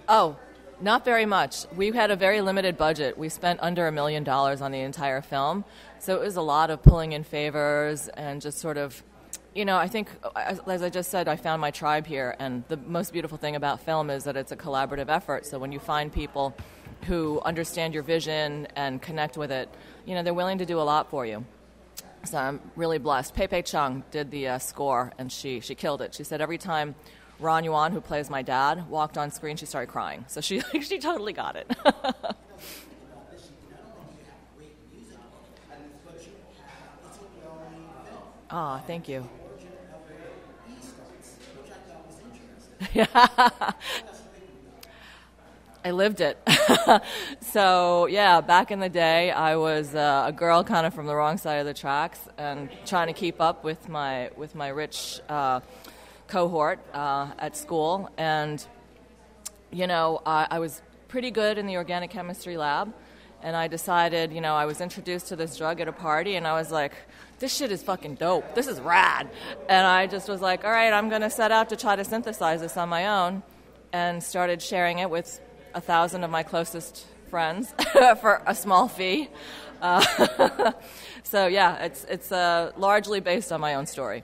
Oh, not very much. We had a very limited budget. We spent under $1 million on the entire film. So it was a lot of pulling in favors and just sort of, I think, as I just said, I found my tribe here. And the most beautiful thing about film is that it's a collaborative effort. So when you find people who understand your vision and connect with it, they're willing to do a lot for you. So I'm really blessed. Pei Chung did the score, and she killed it. She said every time Ron Yuan, who plays my dad, walked on screen, she started crying. So she totally got it. Ah, thank you. Yeah. I lived it. So, yeah, back in the day, I was a girl kind of from the wrong side of the tracks and trying to keep up with my rich cohort at school. And, I was pretty good in the organic chemistry lab. And I decided, I was introduced to this drug at a party, and I was like, this shit is fucking dope. This is rad. And I just was like, all right, I'm going to set out to try to synthesize this on my own, and started sharing it with 1,000 of my closest friends for a small fee. So yeah, it's largely based on my own story.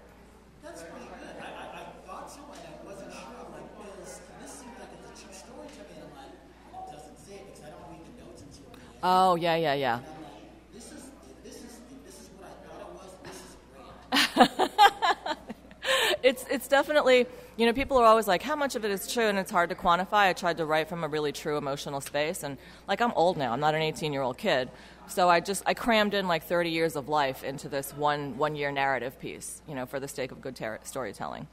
That's pretty good. I thought so, and I wasn't sure. Because this seems like it's a true story to me, and I'm like, it doesn't say it because I don't read the notes until the end. Oh yeah. And I'm like, this is what I thought it was. This is great. It's definitely, people are always like, how much of it is true? And it's hard to quantify. I tried to write from a really true emotional space. And, I'm old now. I'm not an 18-year-old kid. So I crammed in, 30 years of life into this one-year narrative piece, for the sake of good storytelling.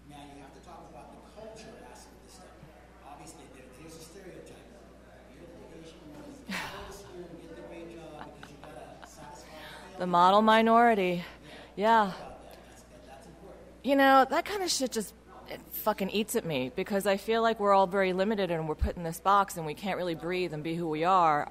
Now, you have to talk about the culture aspect of this stuff. Obviously, there's a stereotype. You're the Asian woman. You go to school and get the great job because you got to satisfy The model minority. Yeah. That's important. That kind of shit just it fucking eats at me because I feel like we're all very limited and we're put in this box and we can't really breathe and be who we are.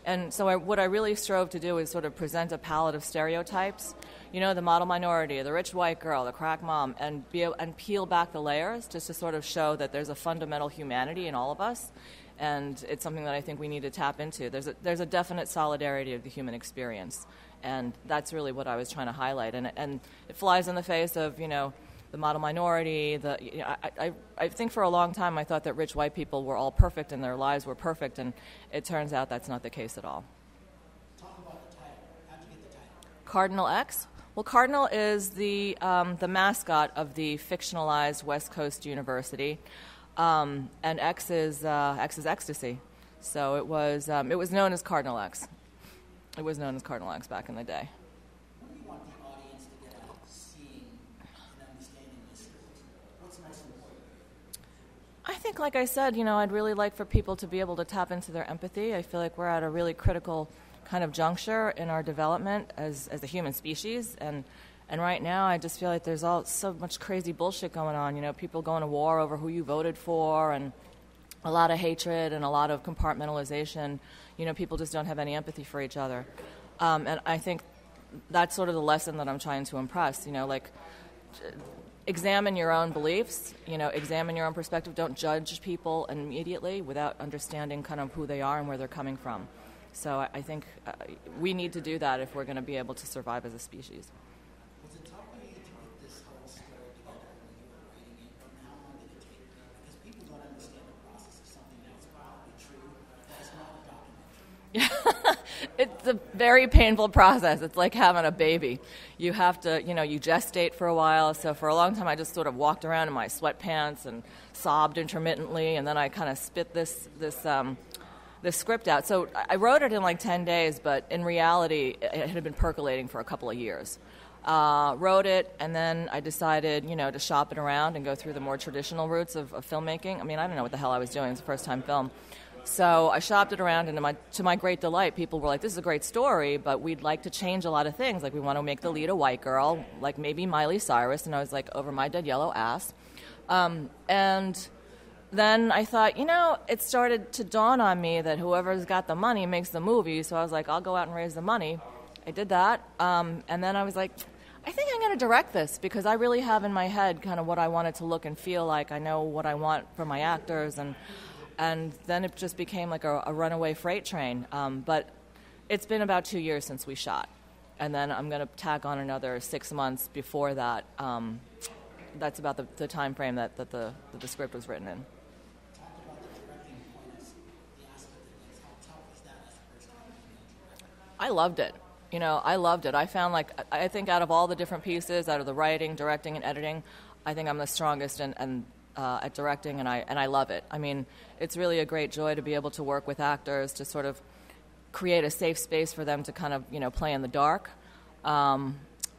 And so what I really strove to do is sort of present a palette of stereotypes, the model minority, the rich white girl, the crack mom, and peel back the layers just to sort of show that there's a fundamental humanity in all of us. And it's something that I think we need to tap into. There's a definite solidarity of the human experience. And that's really what I was trying to highlight. And it flies in the face of, the model minority. I think for a long time I thought that rich white people were all perfect and their lives were perfect. And it turns out that's not the case at all. Talk about the title. How'd you get the title? Cardinal X? Well, Cardinal is the mascot of the fictionalized West Coast University. And X is ecstasy. So it was known as Cardinal X. It was known as Cardinal X back in the day. What do you want the audience to get out of seeing and understanding this story? What's most important? I think, like I said, I'd really like for people to be able to tap into their empathy. I feel like we're at a really critical kind of juncture in our development as a human species. And right now, I just feel like there's so much crazy bullshit going on. People going to war over who you voted for, and a lot of hatred and a lot of compartmentalization. People just don't have any empathy for each other. And I think that's sort of the lesson that I'm trying to impress. Examine your own beliefs, examine your own perspective. Don't judge people immediately without understanding kind of who they are and where they're coming from. So I think we need to do that if we're going to be able to survive as a species. Was it tough for you to put this whole story together when you were writing it, and how long did it take? Because people don't understand the process of something that's probably true, that's not a documentary. It's a very painful process. It's like having a baby. You have to, you gestate for a while. So for a long time, I just sort of walked around in my sweatpants and sobbed intermittently, and then I kind of spit this script out. So I wrote it in 10 days, but in reality, it had been percolating for a couple of years. Wrote it, and then I decided, to shop it around and go through the more traditional routes of filmmaking. I mean, I don't know what the hell I was doing. It's a first-time film. So I shopped it around, and to my great delight, people were like, this is a great story, but we'd like to change a lot of things. Like, we want to make the lead a white girl, like maybe Miley Cyrus. And I was like, over my dead yellow ass. And then I thought, it started to dawn on me that whoever's got the money makes the movie. So I was like, I'll go out and raise the money. I did that. And then I was like, I think I'm going to direct this because I really have in my head kind of what I want it to look and feel like. I know what I want for my actors. And and then it just became like a runaway freight train. But it's been about 2 years since we shot, and then I'm going to tack on another 6 months before that. That's about the time frame that the script was written in. Talk about the directing point as the aspect of things. How tough is that as a first time director? I loved it. I loved it. I found I think out of all the different pieces, out of the writing, directing, and editing, I think I'm the strongest at directing, and I love it. I mean, it's really a great joy to be able to work with actors to sort of create a safe space for them to kind of play in the dark,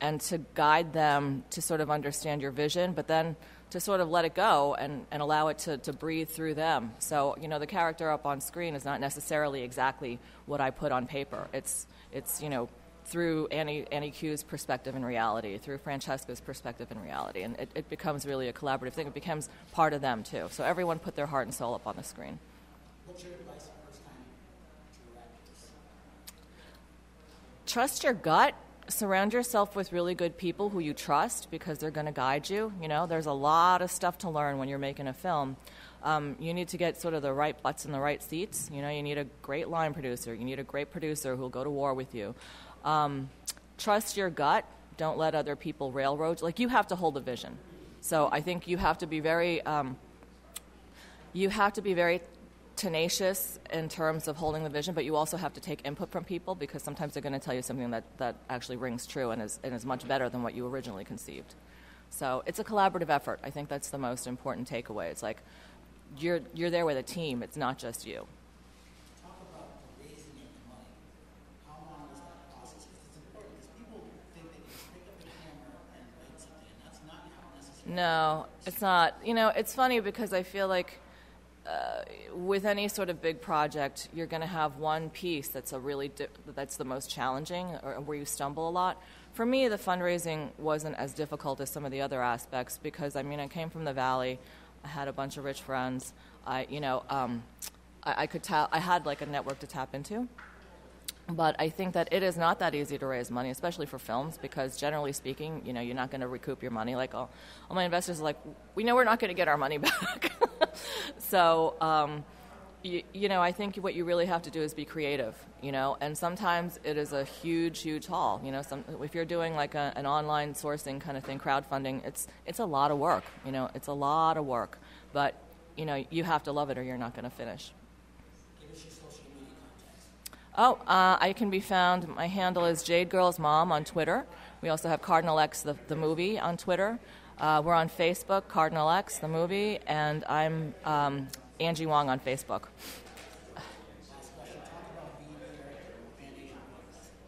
and to guide them to sort of understand your vision, but then to sort of let it go and allow it to breathe through them. So the character up on screen is not necessarily exactly what I put on paper. It's through Annie Q's perspective in reality, through Francesca's perspective in reality, and it becomes really a collaborative thing. It becomes part of them too. So everyone put their heart and soul up on the screen. What's your advice for first time directors? Trust your gut. Surround yourself with really good people who you trust, because they're going to guide you. There's a lot of stuff to learn when you're making a film. You need to get sort of the right butts in the right seats. You need a great line producer. You need a great producer who'll go to war with you. Trust your gut. Don't let other people railroad. You have to hold a vision. So I think you have to be very tenacious in terms of holding the vision, but you also have to take input from people, because sometimes they're going to tell you something that actually rings true and is much better than what you originally conceived. So it's a collaborative effort. I think that's the most important takeaway. It's like you're there with a team. It's not just you. Talk about the raising of the money. How long is that process? Because it's important, because people think they can pick up the camera and write something, and that's not how necessary. No, it's not. It's funny because I feel like with any sort of big project, you're going to have one piece that's that's the most challenging, or where you stumble a lot. For me, the fundraising wasn't as difficult as some of the other aspects, because I came from the Valley. I had a bunch of rich friends. I had like a network to tap into. But I think that it is not that easy to raise money, especially for films, because generally speaking, you're not going to recoup your money. Like all my investors are like, we know we're not going to get our money back. So, I think what you really have to do is be creative, and sometimes it is a huge, huge haul. If you're doing like an online sourcing kind of thing, crowdfunding, it's a lot of work. It's a lot of work, but you have to love it or you're not going to finish. Give us your social media contacts. I can be found. My handle is Jade Girl's Mom on Twitter. We also have Cardinal X, the movie, on Twitter. We're on Facebook, Cardinal X, the movie, and I'm Angie Wang on Facebook. Last question. Talk about being the director of L.A.Pan Asian Film Festival.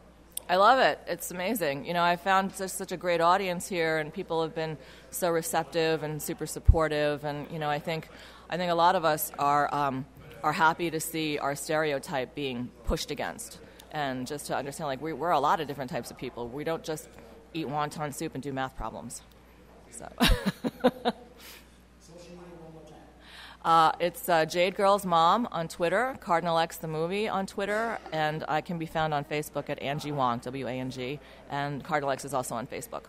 I love it. It's amazing. I found such a great audience here, and people have been so receptive and super supportive. And I think a lot of us are happy to see our stereotype being pushed against, and just to understand we're a lot of different types of people. We don't just eat wonton soup and do math problems. So. Social media one more time. It's Jade Girl's Mom on Twitter, Cardinal X the movie on Twitter, and I can be found on Facebook at Angie Wang, W-A-N-G, and Cardinal X is also on Facebook.